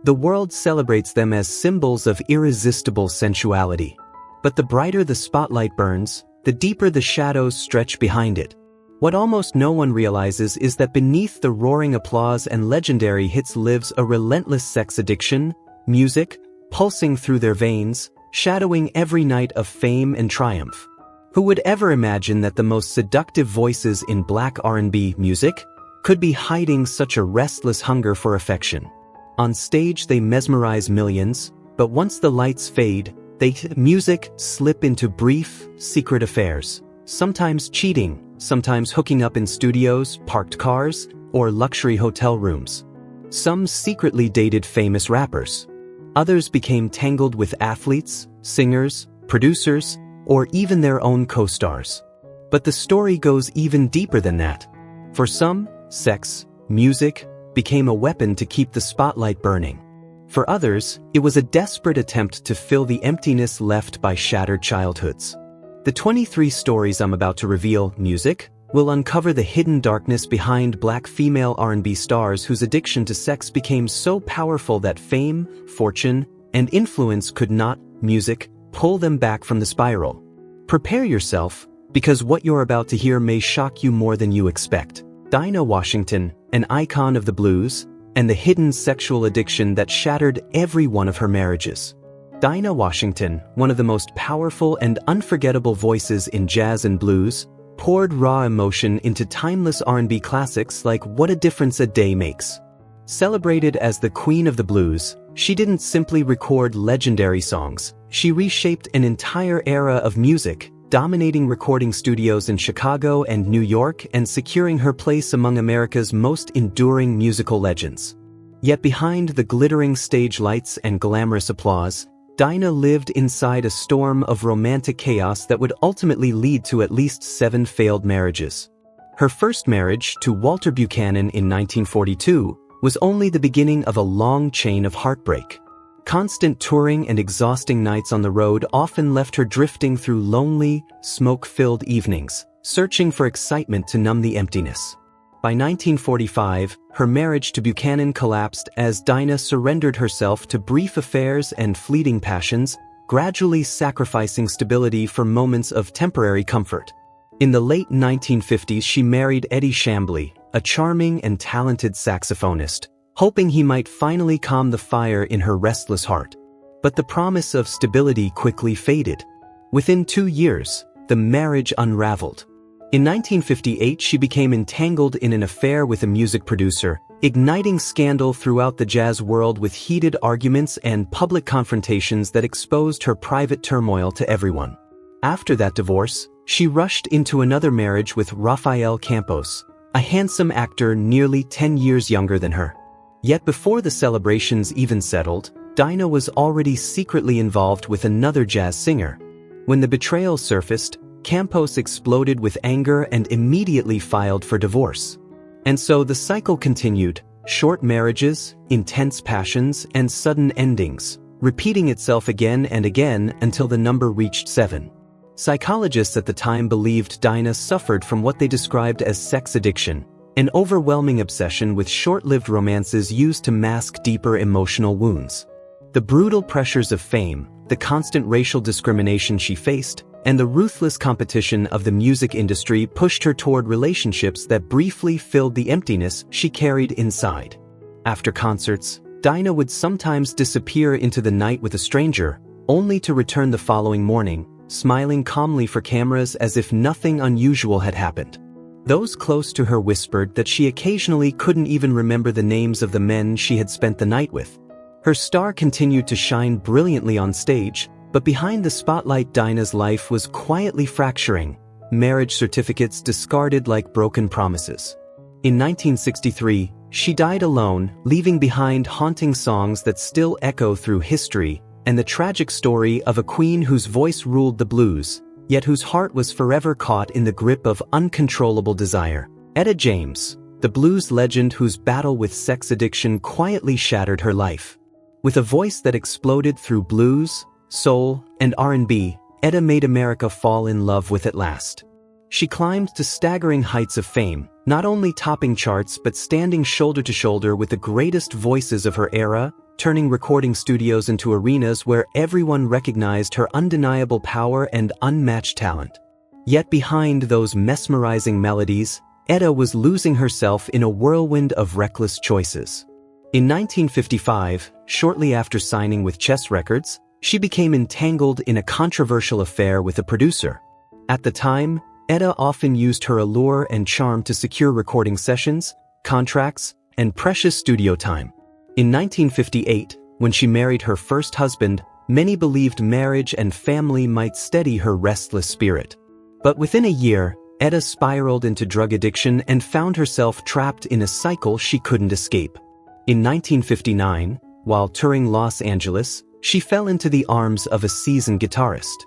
The world celebrates them as symbols of irresistible sensuality. But the brighter the spotlight burns, the deeper the shadows stretch behind it. What almost no one realizes is that beneath the roaring applause and legendary hits lives a relentless sex addiction, music, pulsing through their veins, shadowing every night of fame and triumph. Who would ever imagine that the most seductive voices in Black R&B music could be hiding such a restless hunger for affection? On stage they mesmerize millions, but once the lights fade, music slip into brief, secret affairs, sometimes cheating, sometimes hooking up in studios, parked cars, or luxury hotel rooms. Some secretly dated famous rappers. Others became tangled with athletes, singers, producers, or even their own co-stars. But the story goes even deeper than that. For some, sex, music, became a weapon to keep the spotlight burning. For others, it was a desperate attempt to fill the emptiness left by shattered childhoods. The 23 stories I'm about to reveal, music, will uncover the hidden darkness behind Black female R&B stars whose addiction to sex became so powerful that fame, fortune, and influence could not, music, pull them back from the spiral. Prepare yourself, because what you're about to hear may shock you more than you expect. Dinah Washington, an icon of the blues, and the hidden sexual addiction that shattered every one of her marriages. Dinah Washington, one of the most powerful and unforgettable voices in jazz and blues, poured raw emotion into timeless R&B classics like What a Difference a Day Makes. Celebrated as the Queen of the Blues, she didn't simply record legendary songs, she reshaped an entire era of music, dominating recording studios in Chicago and New York and securing her place among America's most enduring musical legends. Yet behind the glittering stage lights and glamorous applause, Dinah lived inside a storm of romantic chaos that would ultimately lead to at least 7 failed marriages. Her first marriage, to Walter Buchanan in 1942, was only the beginning of a long chain of heartbreak. Constant touring and exhausting nights on the road often left her drifting through lonely, smoke-filled evenings, searching for excitement to numb the emptiness. By 1945, her marriage to Buchanan collapsed as Dinah surrendered herself to brief affairs and fleeting passions, gradually sacrificing stability for moments of temporary comfort. In the late 1950s, she married Eddie Chambly, a charming and talented saxophonist, hoping he might finally calm the fire in her restless heart. But the promise of stability quickly faded. Within 2 years, the marriage unraveled. In 1958, she became entangled in an affair with a music producer, igniting scandal throughout the jazz world with heated arguments and public confrontations that exposed her private turmoil to everyone. After that divorce, she rushed into another marriage with Rafael Campos, a handsome actor nearly 10 years younger than her. Yet before the celebrations even settled, Dinah was already secretly involved with another jazz singer. When the betrayal surfaced, Campos exploded with anger and immediately filed for divorce. And so the cycle continued, short marriages, intense passions, and sudden endings, repeating itself again and again until the number reached 7. Psychologists at the time believed Dinah suffered from what they described as sex addiction, an overwhelming obsession with short-lived romances used to mask deeper emotional wounds. The brutal pressures of fame, the constant racial discrimination she faced, and the ruthless competition of the music industry pushed her toward relationships that briefly filled the emptiness she carried inside. After concerts, Dinah would sometimes disappear into the night with a stranger, only to return the following morning, smiling calmly for cameras as if nothing unusual had happened. Those close to her whispered that she occasionally couldn't even remember the names of the men she had spent the night with. Her star continued to shine brilliantly on stage, but behind the spotlight Dinah's life was quietly fracturing, marriage certificates discarded like broken promises. In 1963, she died alone, leaving behind haunting songs that still echo through history, and the tragic story of a queen whose voice ruled the blues, yet whose heart was forever caught in the grip of uncontrollable desire. Etta James, the blues legend whose battle with sex addiction quietly shattered her life. With a voice that exploded through blues, soul, and R&B, Etta made America fall in love with at last. She climbed to staggering heights of fame, not only topping charts but standing shoulder to shoulder with the greatest voices of her era, turning recording studios into arenas where everyone recognized her undeniable power and unmatched talent. Yet behind those mesmerizing melodies, Etta was losing herself in a whirlwind of reckless choices. In 1955, shortly after signing with Chess Records, she became entangled in a controversial affair with a producer. At the time, Etta often used her allure and charm to secure recording sessions, contracts, and precious studio time. In 1958, when she married her first husband, many believed marriage and family might steady her restless spirit. But within a year, Etta spiraled into drug addiction and found herself trapped in a cycle she couldn't escape. In 1959, while touring Los Angeles, she fell into the arms of a seasoned guitarist.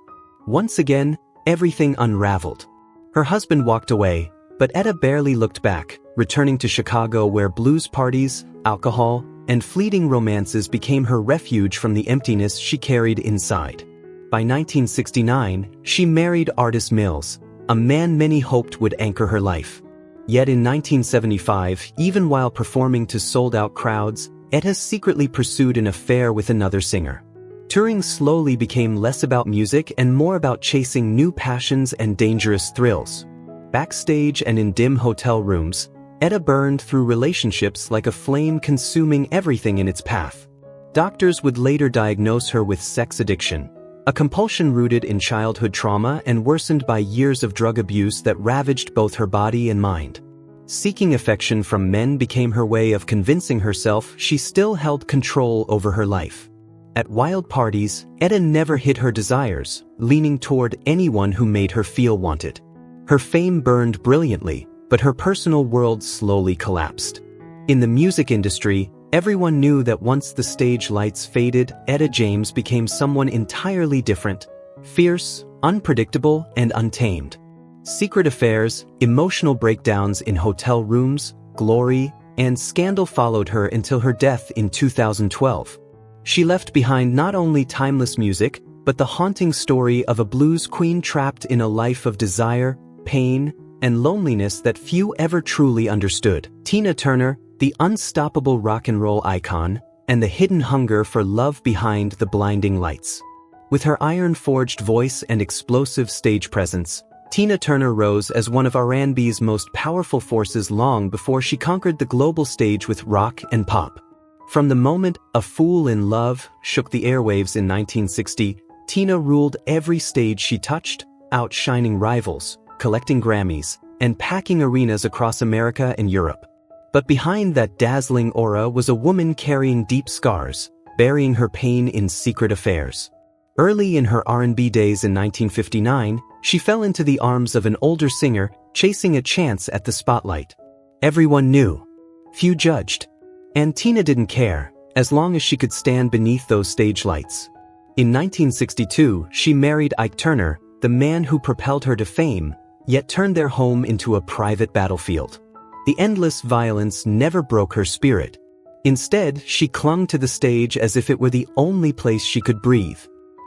Once again, everything unraveled. Her husband walked away, but Etta barely looked back, returning to Chicago where blues parties, alcohol, and fleeting romances became her refuge from the emptiness she carried inside. By 1969, she married Artis Mills, a man many hoped would anchor her life. Yet in 1975, even while performing to sold-out crowds, Etta secretly pursued an affair with another singer. Touring slowly became less about music and more about chasing new passions and dangerous thrills. Backstage and in dim hotel rooms, Etta burned through relationships like a flame consuming everything in its path. Doctors would later diagnose her with sex addiction, a compulsion rooted in childhood trauma and worsened by years of drug abuse that ravaged both her body and mind. Seeking affection from men became her way of convincing herself she still held control over her life. At wild parties, Etta never hid her desires, leaning toward anyone who made her feel wanted. Her fame burned brilliantly, but her personal world slowly collapsed. In the music industry, everyone knew that once the stage lights faded, Etta James became someone entirely different, fierce, unpredictable, and untamed. Secret affairs, emotional breakdowns in hotel rooms, glory, and scandal followed her until her death in 2012. She left behind not only timeless music, but the haunting story of a blues queen trapped in a life of desire, pain, and loneliness that few ever truly understood. Tina Turner, the unstoppable rock and roll icon, and the hidden hunger for love behind the blinding lights. With her iron-forged voice and explosive stage presence, Tina Turner rose as one of R&B's most powerful forces long before she conquered the global stage with rock and pop. From the moment A Fool in Love shook the airwaves in 1960, Tina ruled every stage she touched, outshining rivals, collecting Grammys, and packing arenas across America and Europe. But behind that dazzling aura was a woman carrying deep scars, burying her pain in secret affairs. Early in her R&B days in 1959, she fell into the arms of an older singer, chasing a chance at the spotlight. Everyone knew. Few judged. And Tina didn't care, as long as she could stand beneath those stage lights. In 1962, she married Ike Turner, the man who propelled her to fame, yet turned their home into a private battlefield. The endless violence never broke her spirit. Instead, she clung to the stage as if it were the only place she could breathe.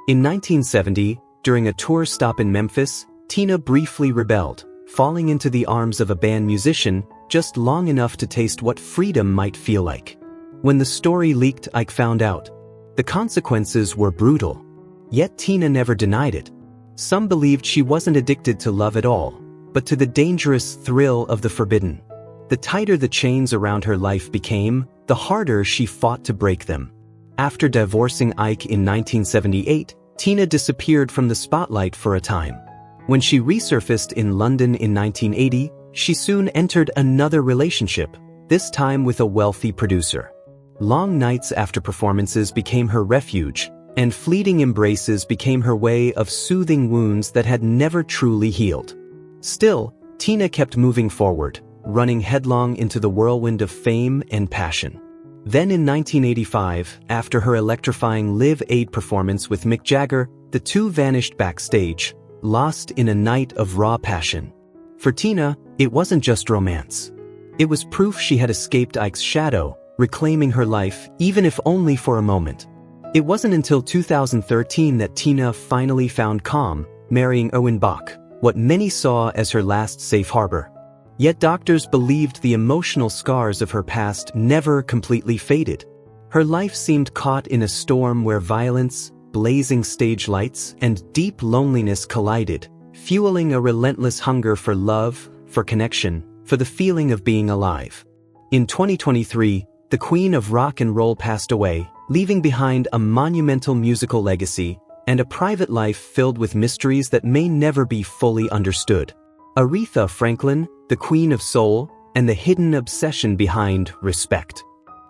In 1970, during a tour stop in Memphis, Tina briefly rebelled, falling into the arms of a band musician just long enough to taste what freedom might feel like. When the story leaked, Ike found out. The consequences were brutal. Yet Tina never denied it. Some believed she wasn't addicted to love at all, but to the dangerous thrill of the forbidden. The tighter the chains around her life became, the harder she fought to break them. After divorcing Ike in 1978, Tina disappeared from the spotlight for a time. When she resurfaced in London in 1980, she soon entered another relationship, this time with a wealthy producer. Long nights after performances became her refuge, and fleeting embraces became her way of soothing wounds that had never truly healed. Still, Tina kept moving forward, running headlong into the whirlwind of fame and passion. Then in 1985, after her electrifying Live Aid performance with Mick Jagger, the two vanished backstage, lost in a night of raw passion. For Tina, it wasn't just romance. It was proof she had escaped Ike's shadow, reclaiming her life, even if only for a moment. It wasn't until 2013 that Tina finally found calm, marrying Erwin Bach, what many saw as her last safe harbor. Yet doctors believed the emotional scars of her past never completely faded. Her life seemed caught in a storm where violence, blazing stage lights, and deep loneliness collided, fueling a relentless hunger for love, for connection, for the feeling of being alive. In 2023, the Queen of Rock and Roll passed away, leaving behind a monumental musical legacy and a private life filled with mysteries that may never be fully understood. Aretha Franklin, the Queen of Soul, and the hidden obsession behind Respect.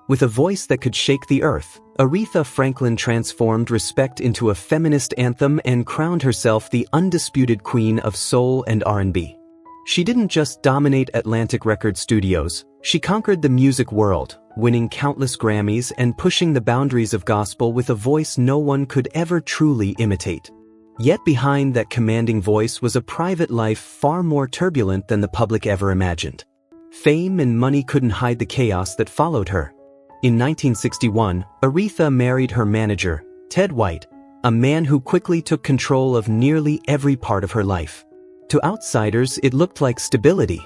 With a voice that could shake the earth, Aretha Franklin transformed Respect into a feminist anthem and crowned herself the undisputed queen of soul and R&B. She didn't just dominate Atlantic record studios, she conquered the music world, winning countless Grammys and pushing the boundaries of gospel with a voice no one could ever truly imitate. Yet behind that commanding voice was a private life far more turbulent than the public ever imagined. Fame and money couldn't hide the chaos that followed her. In 1961, Aretha married her manager, Ted White, a man who quickly took control of nearly every part of her life. To outsiders, it looked like stability.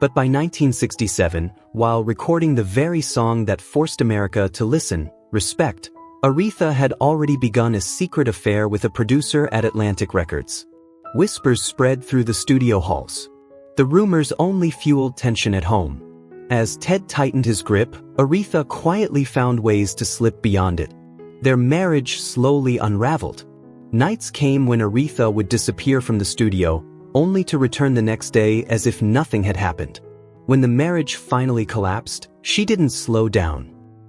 But by 1967, while recording the very song that forced America to listen, Respect, Aretha had already begun a secret affair with a producer at Atlantic Records. Whispers spread through the studio halls. The rumors only fueled tension at home. As Ted tightened his grip, Aretha quietly found ways to slip beyond it. Their marriage slowly unraveled. Nights came when Aretha would disappear from the studio, only to return the next day as if nothing had happened. When the marriage finally collapsed, she didn't slow down.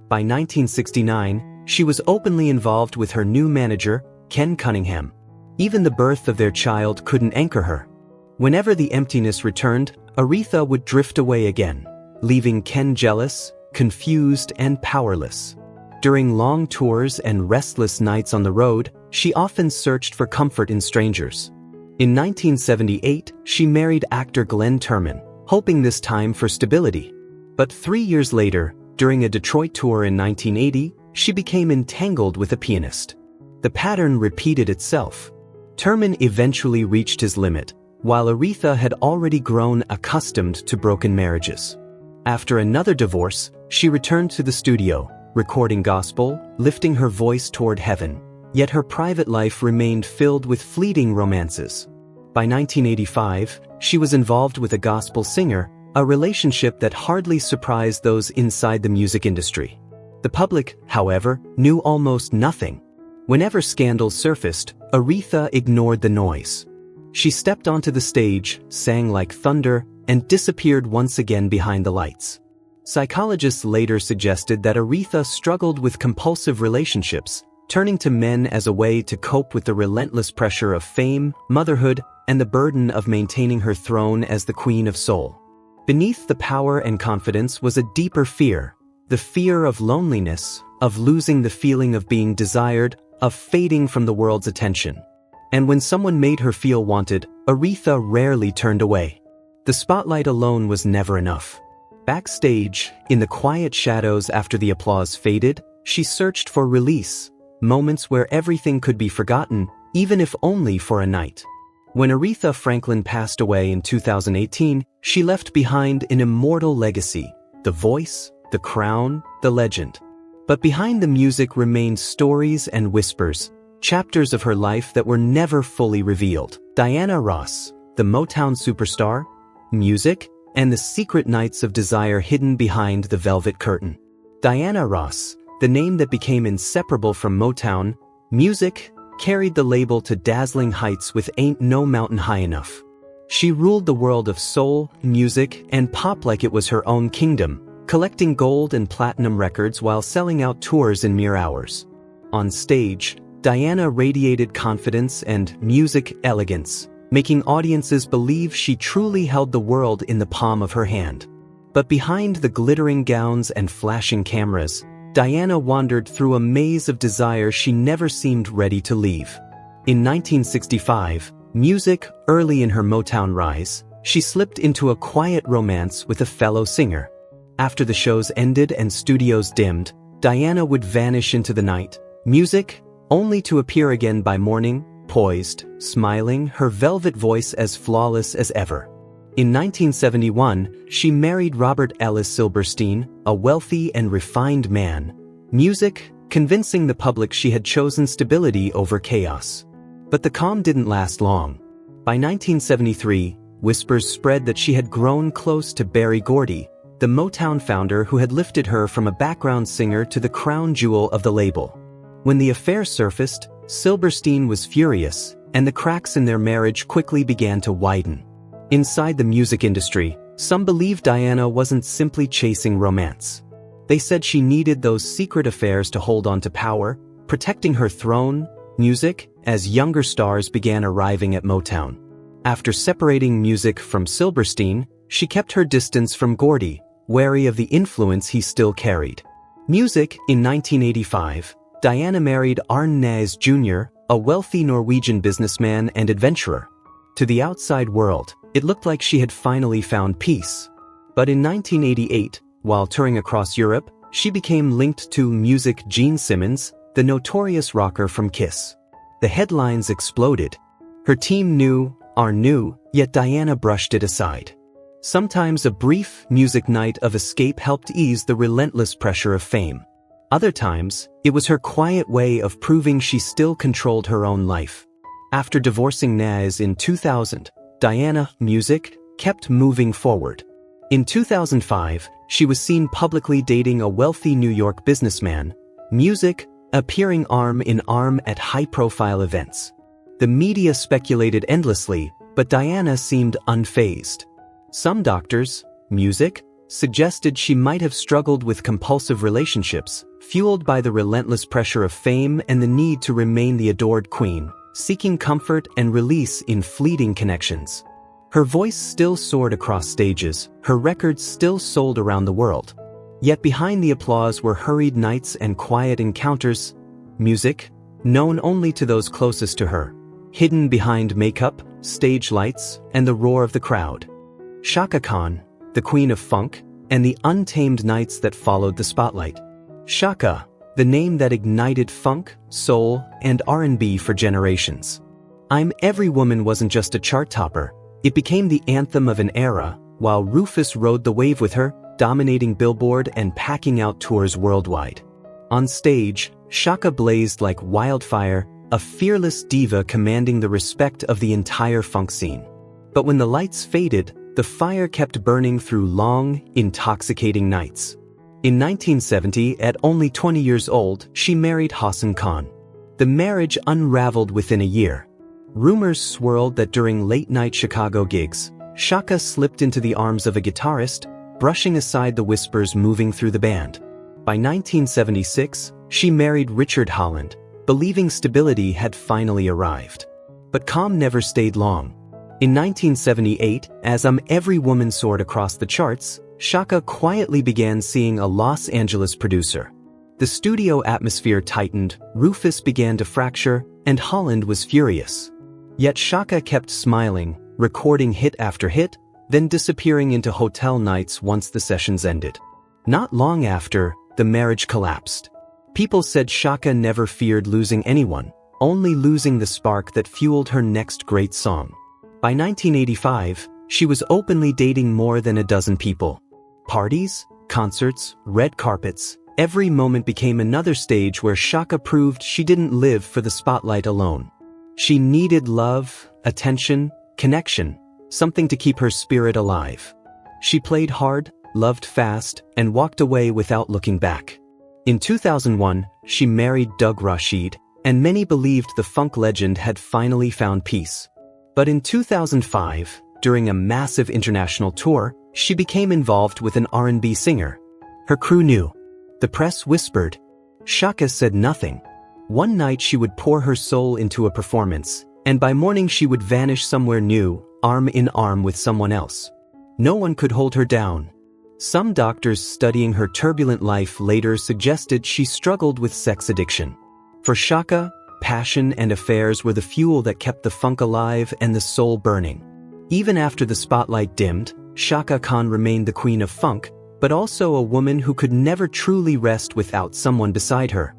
By 1969, she was openly involved with her new manager, Ken Cunningham. Even the birth of their child couldn't anchor her. Whenever the emptiness returned, Aretha would drift away again, leaving Ken jealous, confused, and powerless. During long tours and restless nights on the road, she often searched for comfort in strangers. In 1978, she married actor Glenn Turman, hoping this time for stability. But 3 years later, during a Detroit tour in 1980, she became entangled with a pianist. The pattern repeated itself. Turman eventually reached his limit, while Aretha had already grown accustomed to broken marriages. After another divorce, she returned to the studio, recording gospel, lifting her voice toward heaven. Yet her private life remained filled with fleeting romances. By 1985, she was involved with a gospel singer, a relationship that hardly surprised those inside the music industry. The public, however, knew almost nothing. Whenever scandals surfaced, Aretha ignored the noise. She stepped onto the stage, sang like thunder, and disappeared once again behind the lights. Psychologists later suggested that Aretha struggled with compulsive relationships, turning to men as a way to cope with the relentless pressure of fame, motherhood, and the burden of maintaining her throne as the Queen of Soul. Beneath the power and confidence was a deeper fear, the fear of loneliness, of losing the feeling of being desired, of fading from the world's attention. And when someone made her feel wanted, Aretha rarely turned away. The spotlight alone was never enough. Backstage, in the quiet shadows after the applause faded, she searched for release. Moments where everything could be forgotten, even if only for a night. When Aretha Franklin passed away in 2018, she left behind an immortal legacy, the voice, the crown, the legend. But behind the music remained stories and whispers, chapters of her life that were never fully revealed. Diana Ross, the Motown superstar, music, and the secret nights of desire hidden behind the velvet curtain. Diana Ross, the name that became inseparable from Motown, music, carried the label to dazzling heights with Ain't No Mountain High Enough. She ruled the world of soul, music, and pop like it was her own kingdom, collecting gold and platinum records while selling out tours in mere hours. On stage, Diana radiated confidence and music elegance, making audiences believe she truly held the world in the palm of her hand. But behind the glittering gowns and flashing cameras, Diana wandered through a maze of desire she never seemed ready to leave. In 1965, music early in her Motown rise, she slipped into a quiet romance with a fellow singer. After the shows ended and studios dimmed, Diana would vanish into the night, music, only to appear again by morning, poised, smiling, her velvet voice as flawless as ever. In 1971, she married Robert Ellis Silberstein, a wealthy and refined man. music, convincing the public she had chosen stability over chaos. But the calm didn't last long. By 1973, whispers spread that she had grown close to Berry Gordy, the Motown founder who had lifted her from a background singer to the crown jewel of the label. When the affair surfaced, Silberstein was furious, and the cracks in their marriage quickly began to widen. Inside the music industry, some believed Diana wasn't simply chasing romance. They said she needed those secret affairs to hold on to power, protecting her throne. Music, as younger stars began arriving at Motown. After separating music from Silberstein, she kept her distance from Gordy, wary of the influence he still carried. Music, in 1985, Diana married Arne Næss Jr., a wealthy Norwegian businessman and adventurer. To the outside world, it looked like she had finally found peace. But in 1988, while touring across Europe, she became linked to Music Gene Simmons, the notorious rocker from Kiss. The headlines exploded. Her team knew, Arne knew, yet Diana brushed it aside. Sometimes a brief music night of escape helped ease the relentless pressure of fame. Other times, it was her quiet way of proving she still controlled her own life. After divorcing Næss in 2000, Diana, music, kept moving forward. In 2005, she was seen publicly dating a wealthy New York businessman, music, appearing arm in arm at high-profile events. The media speculated endlessly, but Diana seemed unfazed. Some doctors, music, suggested she might have struggled with compulsive relationships, fueled by the relentless pressure of fame and the need to remain the adored queen, seeking comfort and release in fleeting connections. Her voice still soared across stages, her records still sold around the world. Yet behind the applause were hurried nights and quiet encounters, music, known only to those closest to her, hidden behind makeup, stage lights, and the roar of the crowd. Chaka Khan, the queen of funk, and the untamed nights that followed the spotlight. Chaka, the name that ignited funk, soul, and R&B for generations. I'm Every Woman wasn't just a chart topper, it became the anthem of an era, while Rufus rode the wave with her, dominating Billboard and packing out tours worldwide. On stage, Chaka blazed like wildfire, a fearless diva commanding the respect of the entire funk scene. But when the lights faded, the fire kept burning through long, intoxicating nights. In 1970, at only 20 years old, she married Hassan Khan. The marriage unraveled within a year. Rumors swirled that during late-night Chicago gigs, Chaka slipped into the arms of a guitarist, brushing aside the whispers moving through the band. By 1976, she married Richard Holland, believing stability had finally arrived. But calm never stayed long. In 1978, as Every Woman soared across the charts, Chaka quietly began seeing a Los Angeles producer. The studio atmosphere tightened, Rufus began to fracture, and Holland was furious. Yet Chaka kept smiling, recording hit after hit, then disappearing into hotel nights once the sessions ended. Not long after, the marriage collapsed. People said Chaka never feared losing anyone, only losing the spark that fueled her next great song. By 1985, she was openly dating more than a dozen people. Parties, concerts, red carpets, every moment became another stage where Chaka proved she didn't live for the spotlight alone. She needed love, attention, connection, something to keep her spirit alive. She played hard, loved fast, and walked away without looking back. In 2001, she married Doug Rashid, and many believed the funk legend had finally found peace. But in 2005, during a massive international tour, she became involved with an R&B singer. Her crew knew. The press whispered. Chaka said nothing. One night she would pour her soul into a performance, and by morning she would vanish somewhere new, arm in arm with someone else. No one could hold her down. Some doctors studying her turbulent life later suggested she struggled with sex addiction. For Chaka, passion and affairs were the fuel that kept the funk alive and the soul burning. Even after the spotlight dimmed, Chaka Khan remained the queen of funk, but also a woman who could never truly rest without someone beside her.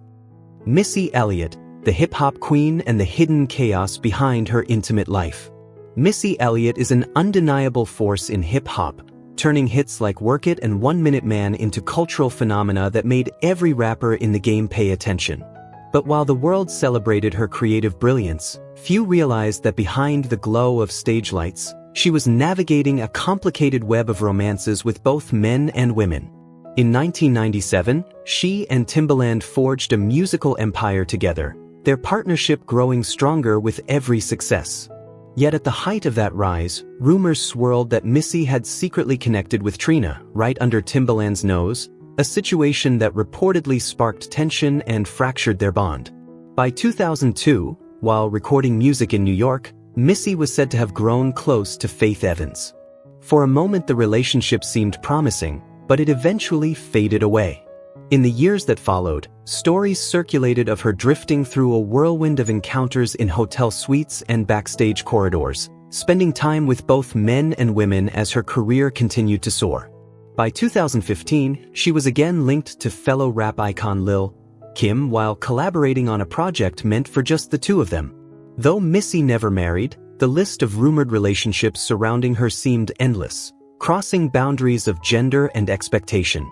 Missy Elliott, the hip-hop queen and the hidden chaos behind her intimate life. Missy Elliott is an undeniable force in hip-hop, turning hits like Work It and 1 Minute Man into cultural phenomena that made every rapper in the game pay attention. But while the world celebrated her creative brilliance, few realized that behind the glow of stage lights, she was navigating a complicated web of romances with both men and women. In 1997, she and Timbaland forged a musical empire together, their partnership growing stronger with every success. Yet at the height of that rise, rumors swirled that Missy had secretly connected with Trina, right under Timbaland's nose, a situation that reportedly sparked tension and fractured their bond. By 2002, while recording music in New York, Missy was said to have grown close to Faith Evans. For a moment the relationship seemed promising, but it eventually faded away. In the years that followed, stories circulated of her drifting through a whirlwind of encounters in hotel suites and backstage corridors, spending time with both men and women as her career continued to soar. By 2015, she was again linked to fellow rap icon Lil' Kim while collaborating on a project meant for just the two of them. Though Missy never married, the list of rumored relationships surrounding her seemed endless, crossing boundaries of gender and expectation.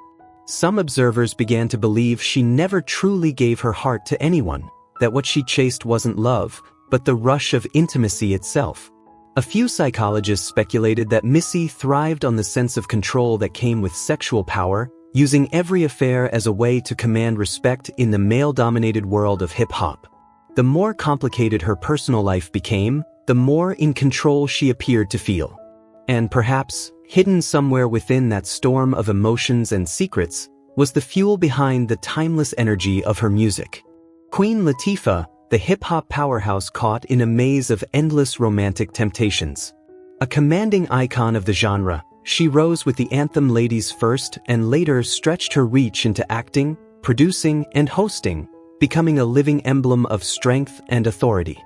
Some observers began to believe she never truly gave her heart to anyone, that what she chased wasn't love, but the rush of intimacy itself. A few psychologists speculated that Missy thrived on the sense of control that came with sexual power, using every affair as a way to command respect in the male-dominated world of hip-hop. The more complicated her personal life became, the more in control she appeared to feel. And perhaps, hidden somewhere within that storm of emotions and secrets, was the fuel behind the timeless energy of her music. Queen Latifah, the hip-hop powerhouse caught in a maze of endless romantic temptations. A commanding icon of the genre, she rose with the anthem Ladies First and later stretched her reach into acting, producing, and hosting, becoming a living emblem of strength and authority.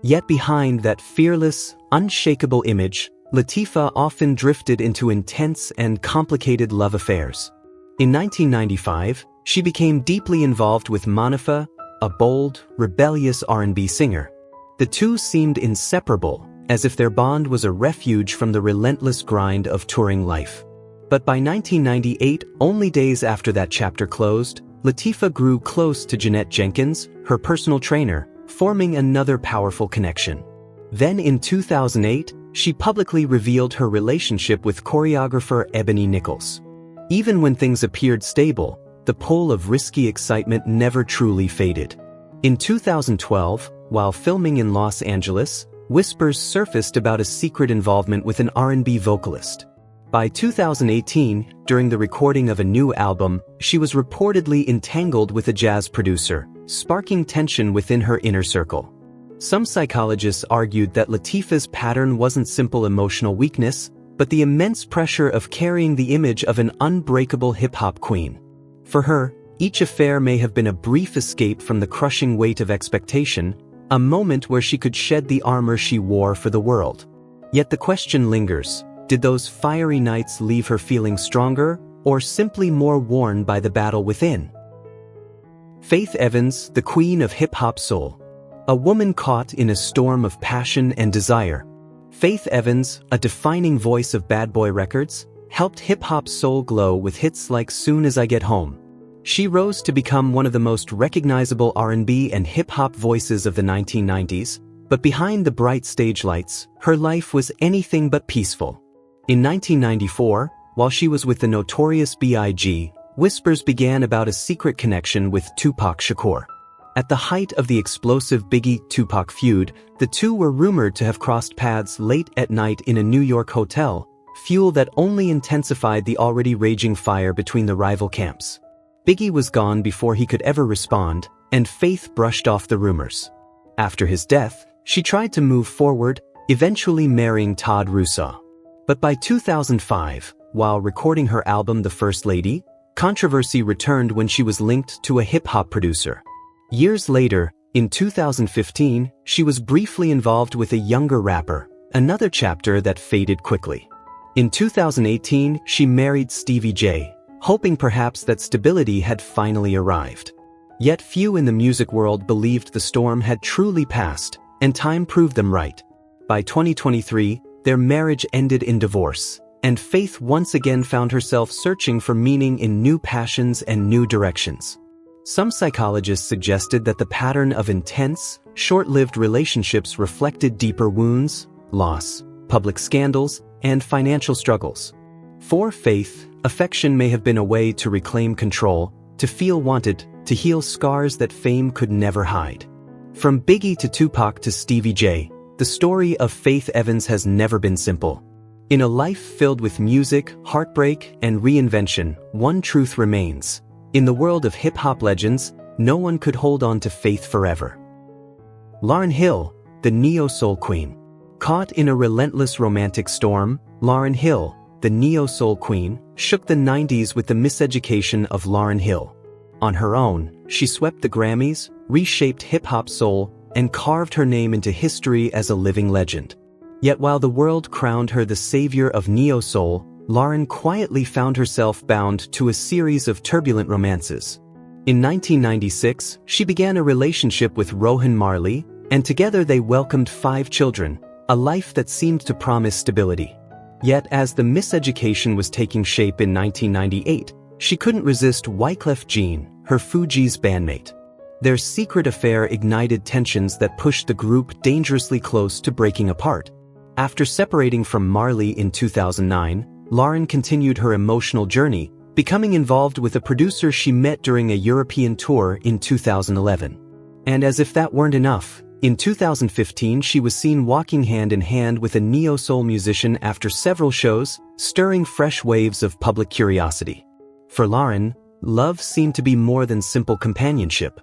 Yet behind that fearless, unshakable image, Latifah often drifted into intense and complicated love affairs. In 1995, she became deeply involved with Monifa, a bold, rebellious R&B singer. The two seemed inseparable, as if their bond was a refuge from the relentless grind of touring life. But by 1998, only days after that chapter closed, Latifah grew close to Jeanette Jenkins, her personal trainer, forming another powerful connection. Then in 2008, she publicly revealed her relationship with choreographer Ebony Nichols. Even when things appeared stable, the pull of risky excitement never truly faded. In 2012, while filming in Los Angeles, whispers surfaced about a secret involvement with an R&B vocalist. By 2018, during the recording of a new album, she was reportedly entangled with a jazz producer, sparking tension within her inner circle. Some psychologists argued that Latifah's pattern wasn't simple emotional weakness, but the immense pressure of carrying the image of an unbreakable hip-hop queen. For her, each affair may have been a brief escape from the crushing weight of expectation, a moment where she could shed the armor she wore for the world. Yet the question lingers, did those fiery nights leave her feeling stronger, or simply more worn by the battle within? Faith Evans, the queen of hip-hop soul. A woman caught in a storm of passion and desire. Faith Evans, a defining voice of Bad Boy Records, helped hip-hop soul glow with hits like Soon as I Get Home. She rose to become one of the most recognizable R&B and hip-hop voices of the 1990s, but behind the bright stage lights, her life was anything but peaceful. In 1994, while she was with the Notorious B.I.G., whispers began about a secret connection with Tupac Shakur. At the height of the explosive Biggie-Tupac feud, the two were rumored to have crossed paths late at night in a New York hotel, fuel that only intensified the already raging fire between the rival camps. Biggie was gone before he could ever respond, and Faith brushed off the rumors. After his death, she tried to move forward, eventually marrying Todd Russo. But by 2005, while recording her album The First Lady, controversy returned when she was linked to a hip-hop producer. Years later, in 2015, she was briefly involved with a younger rapper, another chapter that faded quickly. In 2018, she married Stevie J, hoping perhaps that stability had finally arrived. Yet few in the music world believed the storm had truly passed, and time proved them right. By 2023, their marriage ended in divorce, and Faith once again found herself searching for meaning in new passions and new directions. Some psychologists suggested that the pattern of intense, short-lived relationships reflected deeper wounds, loss, public scandals, and financial struggles. For Faith, affection may have been a way to reclaim control, to feel wanted, to heal scars that fame could never hide. From Biggie to Tupac to Stevie J, the story of Faith Evans has never been simple. In a life filled with music, heartbreak, and reinvention, one truth remains. In the world of hip-hop legends, no one could hold on to Faith forever. Lauryn Hill, the neo-soul queen. Caught in a relentless romantic storm, Lauryn Hill, the neo-soul queen, shook the 90s with the miseducation of Lauryn Hill. On her own, she swept the Grammys, reshaped hip-hop soul, and carved her name into history as a living legend. Yet while the world crowned her the savior of neo-soul, Lauryn quietly found herself bound to a series of turbulent romances. In 1996, she began a relationship with Rohan Marley, and together they welcomed 5 children, a life that seemed to promise stability. Yet as the miseducation was taking shape in 1998, she couldn't resist Wyclef Jean, her Fugees bandmate. Their secret affair ignited tensions that pushed the group dangerously close to breaking apart. After separating from Marley in 2009, Lauryn continued her emotional journey, becoming involved with a producer she met during a European tour in 2011. And as if that weren't enough, in 2015 she was seen walking hand in hand with a neo-soul musician after several shows, stirring fresh waves of public curiosity. For Lauryn, love seemed to be more than simple companionship.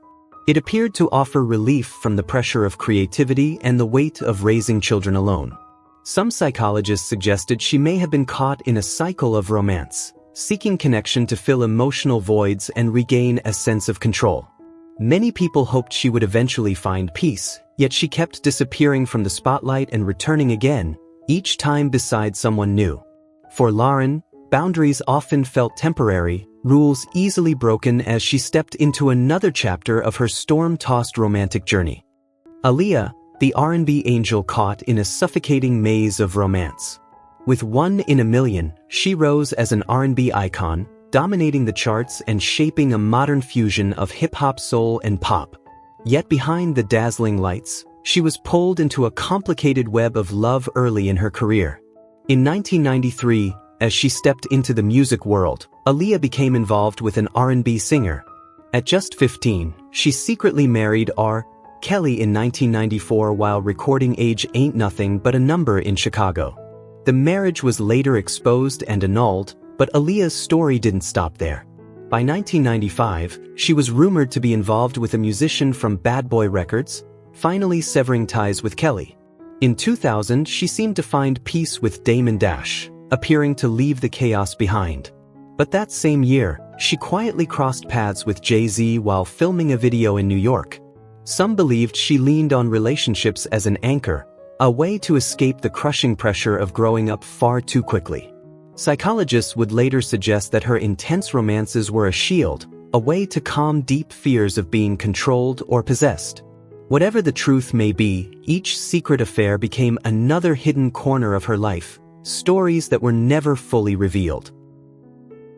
It appeared to offer relief from the pressure of creativity and the weight of raising children alone. Some psychologists suggested she may have been caught in a cycle of romance, seeking connection to fill emotional voids and regain a sense of control. Many people hoped she would eventually find peace, yet she kept disappearing from the spotlight and returning again, each time beside someone new. For Lauryn, boundaries often felt temporary, rules easily broken as she stepped into another chapter of her storm-tossed romantic journey. Aaliyah, the R&B angel caught in a suffocating maze of romance. With One in a Million, she rose as an R&B icon, dominating the charts and shaping a modern fusion of hip-hop, soul, and pop. Yet behind the dazzling lights, she was pulled into a complicated web of love early in her career. In 1993, as she stepped into the music world, Aaliyah became involved with an R&B singer. At just 15, she secretly married R. Kelly in 1994 while recording Age Ain't Nothing But a Number in Chicago. The marriage was later exposed and annulled, but Aaliyah's story didn't stop there. By 1995, she was rumored to be involved with a musician from Bad Boy Records, finally severing ties with Kelly. In 2000, she seemed to find peace with Damon Dash, appearing to leave the chaos behind. But that same year, she quietly crossed paths with Jay-Z while filming a video in New York. Some believed she leaned on relationships as an anchor, a way to escape the crushing pressure of growing up far too quickly. Psychologists would later suggest that her intense romances were a shield, a way to calm deep fears of being controlled or possessed. Whatever the truth may be, each secret affair became another hidden corner of her life, stories that were never fully revealed.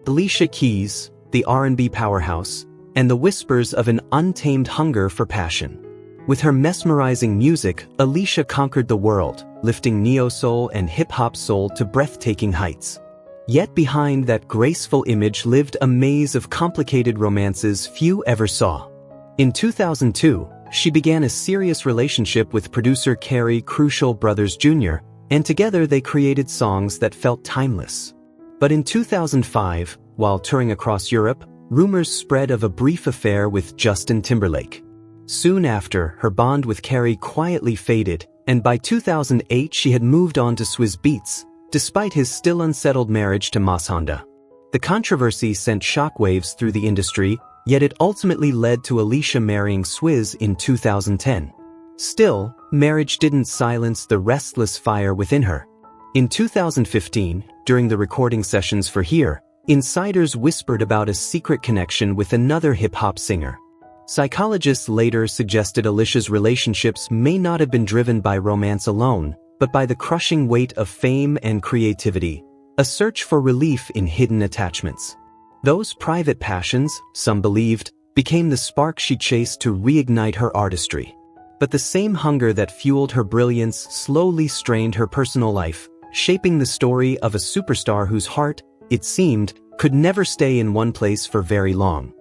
Alicia Keys, the R&B powerhouse, and the whispers of an untamed hunger for passion. With her mesmerizing music, Alicia conquered the world, lifting neo-soul and hip-hop soul to breathtaking heights. Yet behind that graceful image lived a maze of complicated romances few ever saw. In 2002, she began a serious relationship with producer Carey Crucial Brothers Jr., and together they created songs that felt timeless. But in 2005, while touring across Europe, rumors spread of a brief affair with Justin Timberlake. Soon after, her bond with Carey quietly faded, and by 2008 she had moved on to Swizz Beatz, despite his still unsettled marriage to Mas Honda. The controversy sent shockwaves through the industry, yet it ultimately led to Alicia marrying Swizz in 2010. Still, marriage didn't silence the restless fire within her. In 2015, during the recording sessions for Here, insiders whispered about a secret connection with another hip-hop singer. Psychologists later suggested Alicia's relationships may not have been driven by romance alone, but by the crushing weight of fame and creativity. a search for relief in hidden attachments. Those private passions, some believed, became the spark she chased to reignite her artistry. But the same hunger that fueled her brilliance slowly strained her personal life, shaping the story of a superstar whose heart, it seemed, could never stay in one place for very long.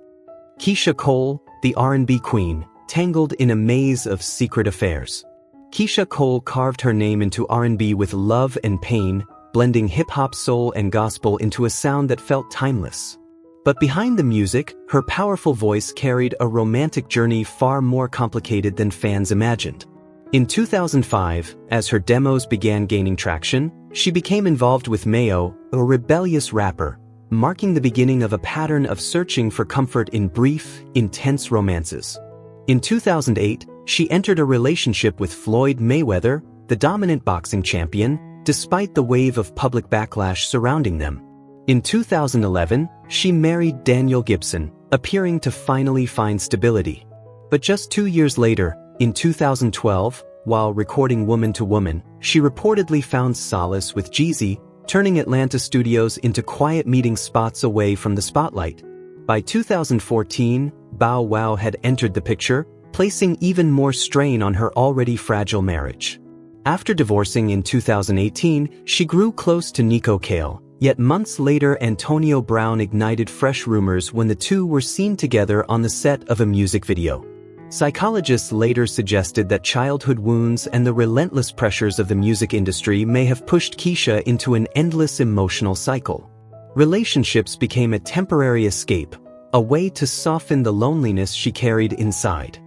Keyshia Cole, the R&B queen, tangled in a maze of secret affairs. Keyshia Cole carved her name into R&B with love and pain, blending hip-hop, soul, and gospel into a sound that felt timeless. But behind the music, her powerful voice carried a romantic journey far more complicated than fans imagined. In 2005, as her demos began gaining traction, she became involved with Mayo, a rebellious rapper, marking the beginning of a pattern of searching for comfort in brief, intense romances. In 2008, she entered a relationship with Floyd Mayweather, the dominant boxing champion, despite the wave of public backlash surrounding them. In 2011, she married Daniel Gibson, appearing to finally find stability. But just 2 years later, in 2012, while recording Woman to Woman, she reportedly found solace with Jeezy, turning Atlanta studios into quiet meeting spots away from the spotlight. By 2014, Bow Wow had entered the picture, placing even more strain on her already fragile marriage. After divorcing in 2018, she grew close to Nico Cale, yet months later Antonio Brown ignited fresh rumors when the two were seen together on the set of a music video. Psychologists later suggested that childhood wounds and the relentless pressures of the music industry may have pushed Keyshia into an endless emotional cycle. Relationships became a temporary escape, a way to soften the loneliness she carried inside.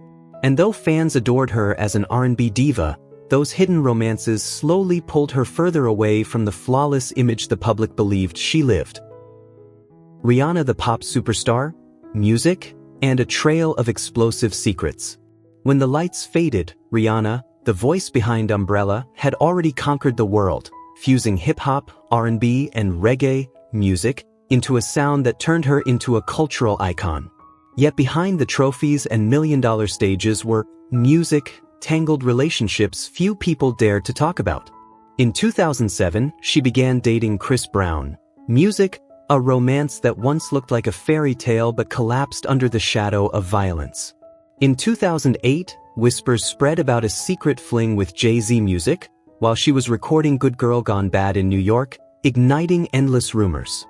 And though fans adored her as an R&B diva, those hidden romances slowly pulled her further away from the flawless image the public believed she lived. Rihanna, the pop superstar, music, and a trail of explosive secrets. When the lights faded, Rihanna, the voice behind Umbrella, had already conquered the world, fusing hip-hop, R&B, and reggae music into a sound that turned her into a cultural icon. Yet behind the trophies and million-dollar stages were music, tangled relationships few people dared to talk about. In 2007, she began dating Chris Brown. Music, a romance that once looked like a fairy tale but collapsed under the shadow of violence. In 2008, whispers spread about a secret fling with Jay-Z. Music, while she was recording Good Girl Gone Bad in New York, igniting endless rumors.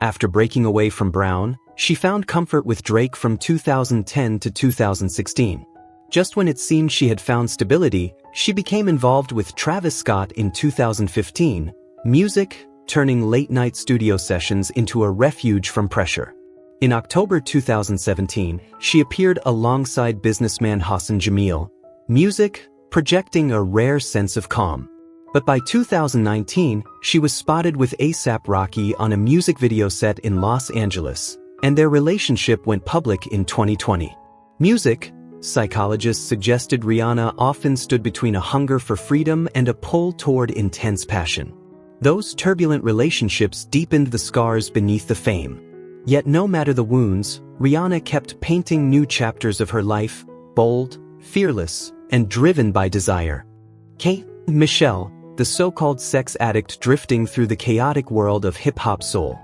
After breaking away from Brown, she found comfort with Drake from 2010 to 2016. Just when it seemed she had found stability, she became involved with Travis Scott in 2015, music, turning late-night studio sessions into a refuge from pressure. In October 2017, she appeared alongside businessman Hassan Jameel, music, projecting a rare sense of calm. But by 2019, she was spotted with A$AP Rocky on a music video set in Los Angeles, and their relationship went public in 2020. Music, psychologists suggested Rihanna often stood between a hunger for freedom and a pull toward intense passion. Those turbulent relationships deepened the scars beneath the fame. Yet no matter the wounds, Rihanna kept painting new chapters of her life, bold, fearless, and driven by desire. Michelle, the so-called sex addict drifting through the chaotic world of hip-hop soul.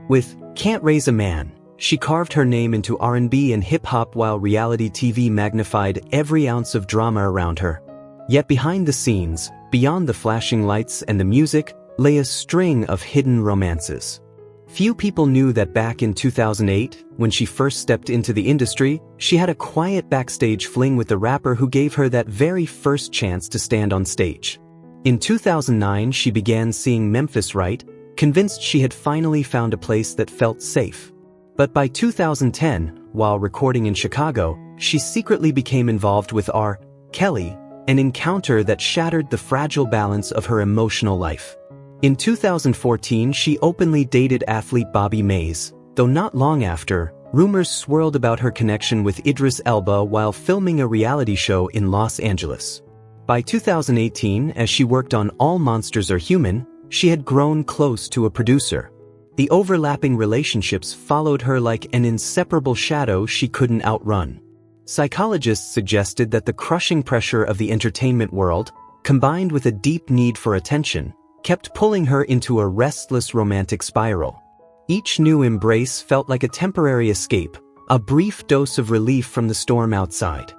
With Can't Raise a Man, she carved her name into R&B and hip-hop while reality TV magnified every ounce of drama around her. Yet behind the scenes, beyond the flashing lights and the music, lay a string of hidden romances. Few people knew that back in 2008, when she first stepped into the industry, she had a quiet backstage fling with the rapper who gave her that very first chance to stand on stage. In 2009, she began seeing Memphis right, convinced she had finally found a place that felt safe. But by 2010, while recording in Chicago, she secretly became involved with R. Kelly, an encounter that shattered the fragile balance of her emotional life. In 2014, she openly dated athlete Bobby Mays, though not long after, rumors swirled about her connection with Idris Elba while filming a reality show in Los Angeles. By 2018, as she worked on All Monsters Are Human, she had grown close to a producer. The overlapping relationships followed her like an inseparable shadow she couldn't outrun. Psychologists suggested that the crushing pressure of the entertainment world, combined with a deep need for attention, kept pulling her into a restless romantic spiral. Each new embrace felt like a temporary escape, a brief dose of relief from the storm outside.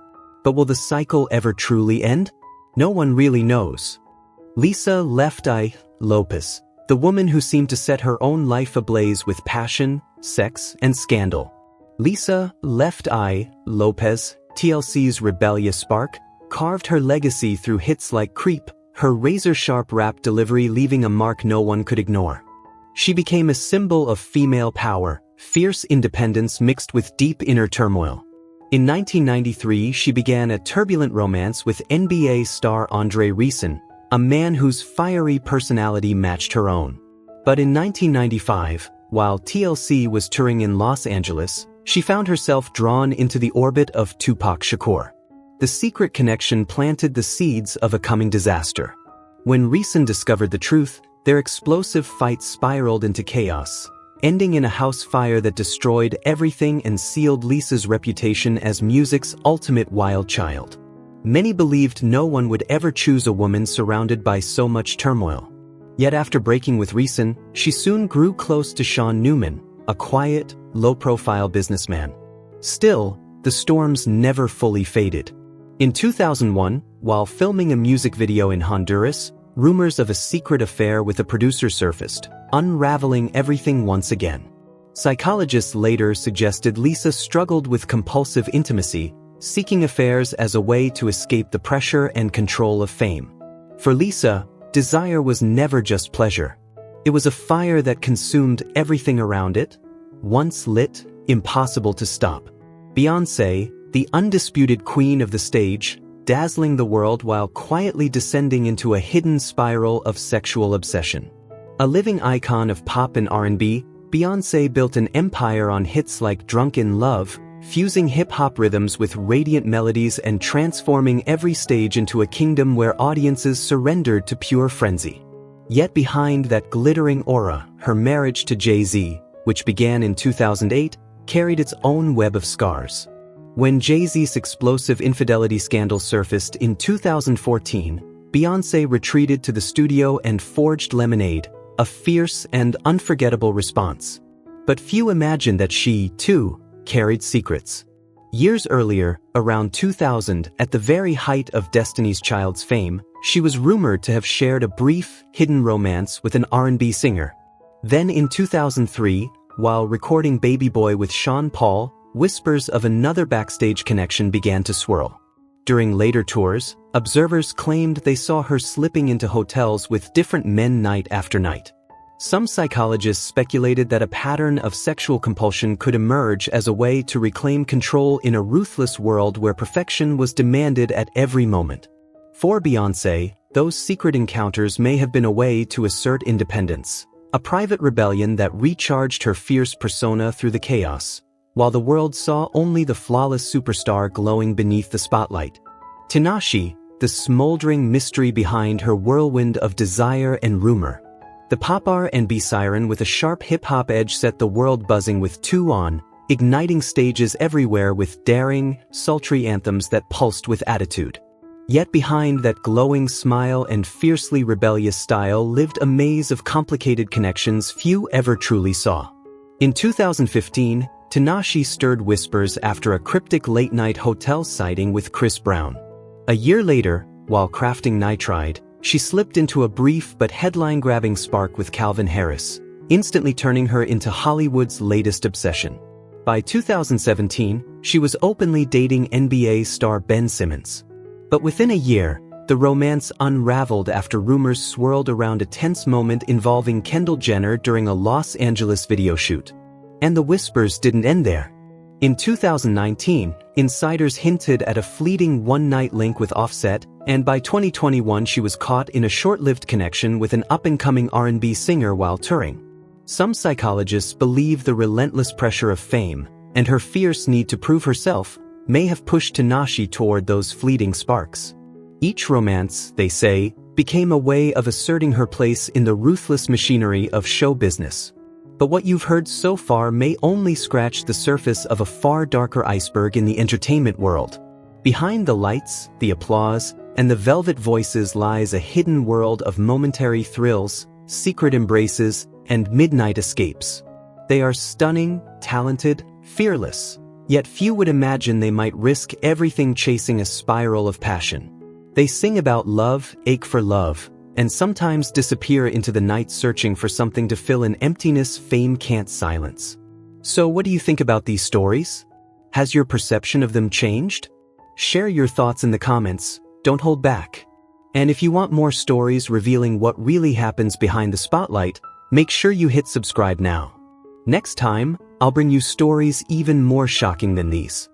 But will the cycle ever truly end? No one really knows. Lisa Left Eye Lopez, the woman who seemed to set her own life ablaze with passion, sex, and scandal. Lisa Left Eye Lopez, TLC's rebellious spark, carved her legacy through hits like Creep, her razor-sharp rap delivery leaving a mark no one could ignore. She became a symbol of female power, fierce independence mixed with deep inner turmoil. In 1993, she began a turbulent romance with NBA star Andre Rison, a man whose fiery personality matched her own. But in 1995, while TLC was touring in Los Angeles, she found herself drawn into the orbit of Tupac Shakur. The secret connection planted the seeds of a coming disaster. When Rison discovered the truth, their explosive fight spiraled into chaos, ending in a house fire that destroyed everything and sealed Lisa's reputation as music's ultimate wild child. Many believed no one would ever choose a woman surrounded by so much turmoil. Yet after breaking with Rison, she soon grew close to Sean Newman, a quiet, low-profile businessman. Still, the storms never fully faded. In 2001, while filming a music video in Honduras, rumors of a secret affair with a producer surfaced, unraveling everything once again. Psychologists later suggested Lisa struggled with compulsive intimacy, seeking affairs as a way to escape the pressure and control of fame. For Lisa, desire was never just pleasure. It was a fire that consumed everything around it. Once lit, impossible to stop. Beyoncé, the undisputed queen of the stage, dazzling the world while quietly descending into a hidden spiral of sexual obsession. A living icon of pop and R&B, Beyoncé built an empire on hits like Drunk in Love, fusing hip-hop rhythms with radiant melodies and transforming every stage into a kingdom where audiences surrendered to pure frenzy. Yet behind that glittering aura, her marriage to Jay-Z, which began in 2008, carried its own web of scars. When Jay-Z's explosive infidelity scandal surfaced in 2014, Beyoncé retreated to the studio and forged Lemonade, a fierce and unforgettable response. But few imagined that she, too, carried secrets. Years earlier, around 2000, at the very height of Destiny's Child's fame, she was rumored to have shared a brief, hidden romance with an R&B singer. Then in 2003, while recording Baby Boy with Sean Paul, whispers of another backstage connection began to swirl. During later tours, observers claimed they saw her slipping into hotels with different men night after night. Some psychologists speculated that a pattern of sexual compulsion could emerge as a way to reclaim control in a ruthless world where perfection was demanded at every moment. For Beyoncé, those secret encounters may have been a way to assert independence, a private rebellion that recharged her fierce persona through the chaos, while the world saw only the flawless superstar glowing beneath the spotlight. Tinashe, the smoldering mystery behind her whirlwind of desire and rumor. The pop R&B siren with a sharp hip-hop edge set the world buzzing with Two On, igniting stages everywhere with daring, sultry anthems that pulsed with attitude. Yet behind that glowing smile and fiercely rebellious style lived a maze of complicated connections few ever truly saw. In 2015, Tinashe stirred whispers after a cryptic late-night hotel sighting with Chris Brown. A year later, while crafting Nitride, she slipped into a brief but headline-grabbing spark with Calvin Harris, instantly turning her into Hollywood's latest obsession. By 2017, she was openly dating NBA star Ben Simmons. But within a year, the romance unraveled after rumors swirled around a tense moment involving Kendall Jenner during a Los Angeles video shoot. And the whispers didn't end there. In 2019, insiders hinted at a fleeting one-night link with Offset, and by 2021 she was caught in a short-lived connection with an up-and-coming R&B singer while touring. Some psychologists believe the relentless pressure of fame, and her fierce need to prove herself, may have pushed Tinashe toward those fleeting sparks. Each romance, they say, became a way of asserting her place in the ruthless machinery of show business. But what you've heard so far may only scratch the surface of a far darker iceberg in the entertainment world. Behind the lights, the applause, and the velvet voices lies a hidden world of momentary thrills, secret embraces, and midnight escapes. They are stunning, talented, fearless, yet few would imagine they might risk everything chasing a spiral of passion. They sing about love, ache for love, and sometimes disappear into the night searching for something to fill an emptiness fame can't silence. So what do you think about these stories? Has your perception of them changed? Share your thoughts in the comments, don't hold back. And if you want more stories revealing what really happens behind the spotlight, make sure you hit subscribe now. Next time, I'll bring you stories even more shocking than these.